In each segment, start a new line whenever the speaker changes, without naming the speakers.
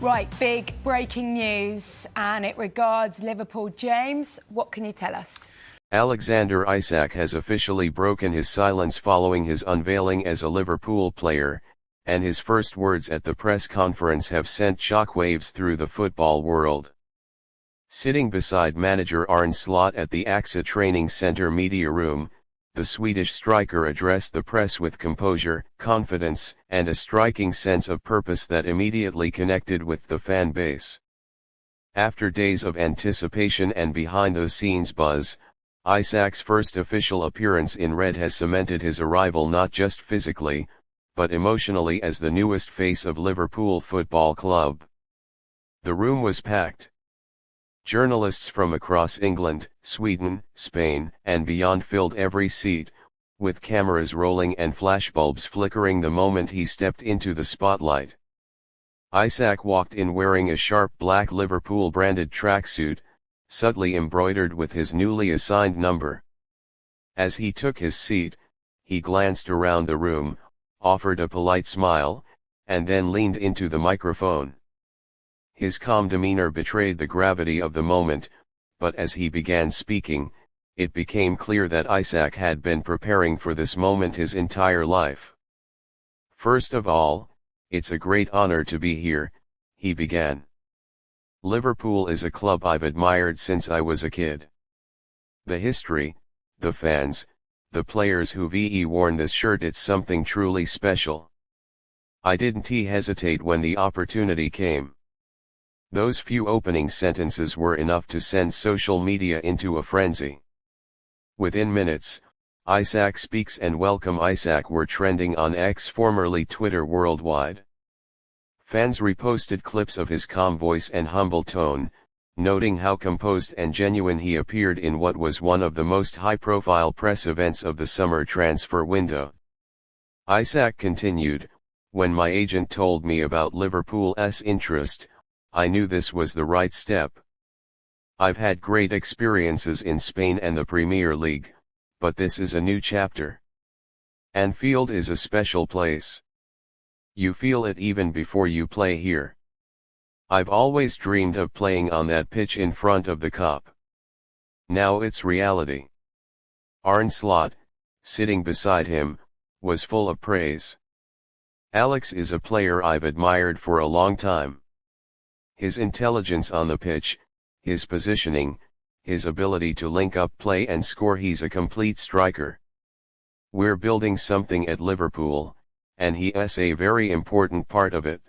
Right, big breaking news, and it regards Liverpool. James, what can you tell us?
Alexander Isak has officially broken his silence following his unveiling as a Liverpool player, and his first words at the press conference have sent shockwaves through the football world. Sitting beside manager Arne Slot at the AXA Training Centre media room, the Swedish striker addressed the press with composure, confidence, and a striking sense of purpose that immediately connected with the fan base. After days of anticipation and behind-the-scenes buzz, Isak's first official appearance in red has cemented his arrival not just physically, but emotionally as the newest face of Liverpool Football Club. The room was packed. Journalists from across England, Sweden, Spain, and beyond filled every seat, with cameras rolling and flashbulbs flickering the moment he stepped into the spotlight. Isak walked in wearing a sharp black Liverpool-branded tracksuit, subtly embroidered with his newly assigned number. As he took his seat, he glanced around the room, offered a polite smile, and then leaned into the microphone. His calm demeanor betrayed the gravity of the moment, but as he began speaking, it became clear that Isak had been preparing for this moment his entire life. "First of all, it's a great honor to be here," he began. "Liverpool is a club I've admired since I was a kid. The history, the fans, the players who've worn this shirt, it's something truly special. I didn't hesitate when the opportunity came." Those few opening sentences were enough to send social media into a frenzy. Within minutes, "Isak speaks" and "Welcome Isak" were trending on X, formerly Twitter, worldwide. Fans reposted clips of his calm voice and humble tone, noting how composed and genuine he appeared in what was one of the most high-profile press events of the summer transfer window. Isak continued, "When my agent told me about Liverpool's interest, I knew this was the right step. I've had great experiences in Spain and the Premier League, but this is a new chapter. Anfield is a special place. You feel it even before you play here. I've always dreamed of playing on that pitch in front of the Kop. Now it's reality." Arne Slot, sitting beside him, was full of praise. "Alex is a player I've admired for a long time. His intelligence on the pitch, his positioning, his ability to link up play and score, he's a complete striker. We're building something at Liverpool, and he's a very important part of it."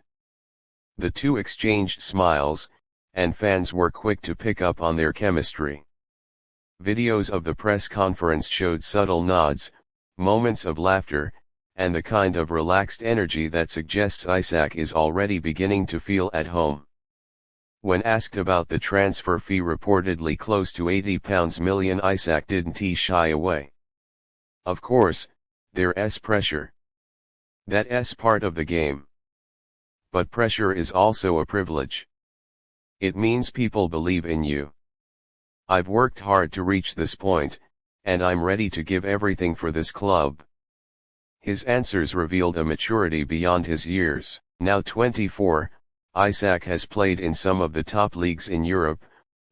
The two exchanged smiles, and fans were quick to pick up on their chemistry. Videos of the press conference showed subtle nods, moments of laughter, and the kind of relaxed energy that suggests Isak is already beginning to feel at home. When asked about the transfer fee, reportedly close to £80 million, Isak didn't shy away. "Of course, there's pressure. That's part of the game. But pressure is also a privilege. It means people believe in you. I've worked hard to reach this point, and I'm ready to give everything for this club." His answers revealed a maturity beyond his years. Now 24, Isak has played in some of the top leagues in Europe,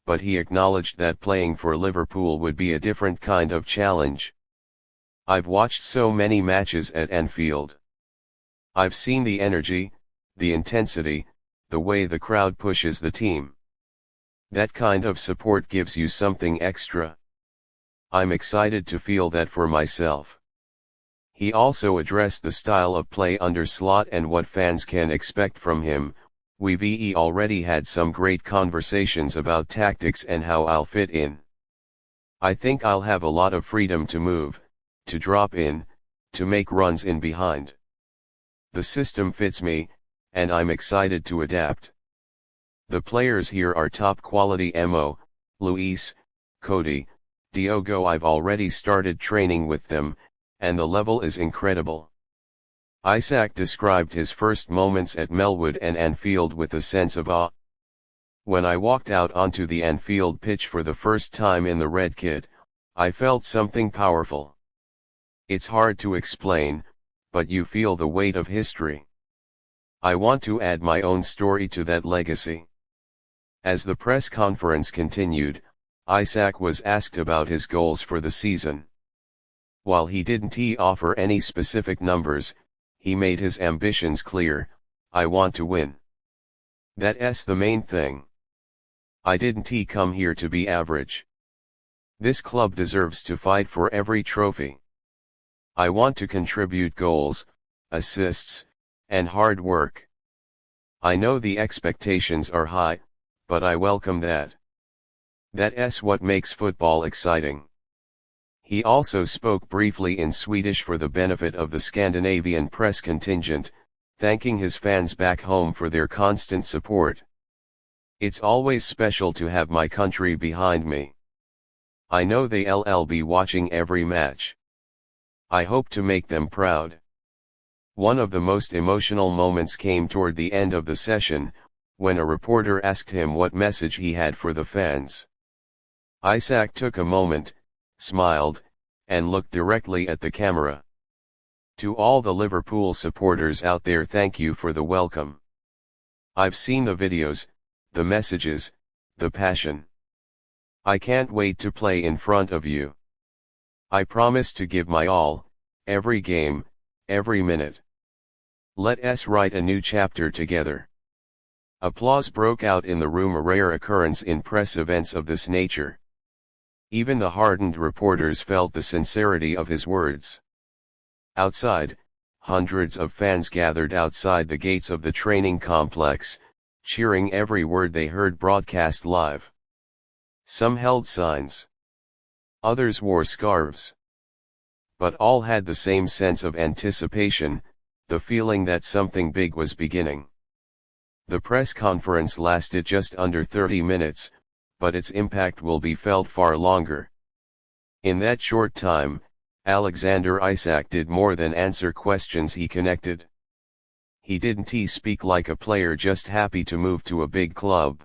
but he acknowledged that playing for Liverpool would be a different kind of challenge. "I've watched so many matches at Anfield. I've seen the energy, the intensity, the way the crowd pushes the team. That kind of support gives you something extra. I'm excited to feel that for myself." He also addressed the style of play under Slot and what fans can expect from him. "We've already had some great conversations about tactics and how I'll fit in. I think I'll have a lot of freedom to move, to drop in, to make runs in behind. The system fits me, and I'm excited to adapt. The players here are top quality: Luis, Cody, Diogo. I've already started training with them, and the level is incredible." Isak described his first moments at Melwood and Anfield with a sense of awe. "When I walked out onto the Anfield pitch for the first time in the red kit, I felt something powerful. It's hard to explain, but you feel the weight of history. I want to add my own story to that legacy. As the press conference continued, Isak was asked about his goals for the season. While he didn't offer any specific numbers, he made his ambitions clear. I want to win. That's the main thing. I didn't come here to be average. This club deserves to fight for every trophy. I want to contribute goals, assists, and hard work. I know the expectations are high, but I welcome that. That's what makes football exciting. He also spoke briefly in Swedish for the benefit of the Scandinavian press contingent, thanking his fans back home for their constant support. It's always special to have my country behind me. I know they'll be watching every match. I hope to make them proud. One of the most emotional moments came toward the end of the session, when a reporter asked him what message he had for the fans. Isak took a moment, smiled, and looked directly at the camera. To all the Liverpool supporters out there, thank you for the welcome. I've seen the videos, the messages, the passion. I can't wait to play in front of you. I promise to give my all, every game, every minute. Let us write a new chapter together. Applause broke out in the room, a rare occurrence in press events of this nature. Even the hardened reporters felt the sincerity of his words. Outside, hundreds of fans gathered outside the gates of the training complex, cheering every word they heard broadcast live. Some held signs. Others wore scarves. But all had the same sense of anticipation, the feeling that something big was beginning. The press conference lasted just under 30 minutes, but its impact will be felt far longer. In that short time, Alexander Isak did more than answer questions, he connected. He didn't speak like a player just happy to move to a big club.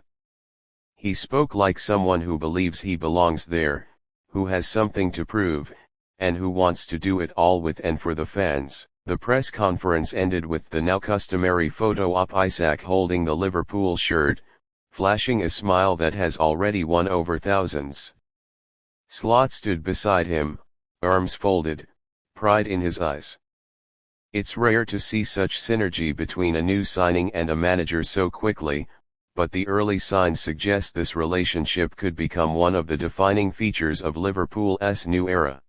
He spoke like someone who believes he belongs there, who has something to prove, and who wants to do it all with and for the fans. The press conference ended with the now customary photo op, Isak holding the Liverpool shirt, flashing a smile that has already won over thousands. Slot stood beside him, arms folded, pride in his eyes. It's rare to see such synergy between a new signing and a manager so quickly, but the early signs suggest this relationship could become one of the defining features of Liverpool's new era.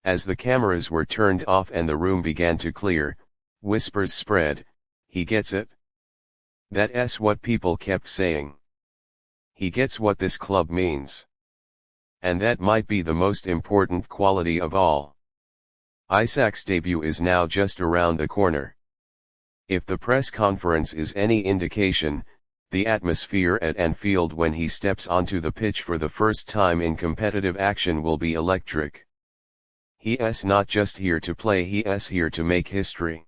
As the cameras were turned off and the room began to clear, whispers spread, "He gets it." That's what people kept saying. He gets what this club means. And that might be the most important quality of all. Isak's debut is now just around the corner. If the press conference is any indication, the atmosphere at Anfield when he steps onto the pitch for the first time in competitive action will be electric. He's not just here to play, he's here to make history.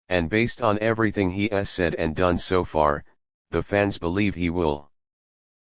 And based on everything he has said and done so far, the fans believe he will.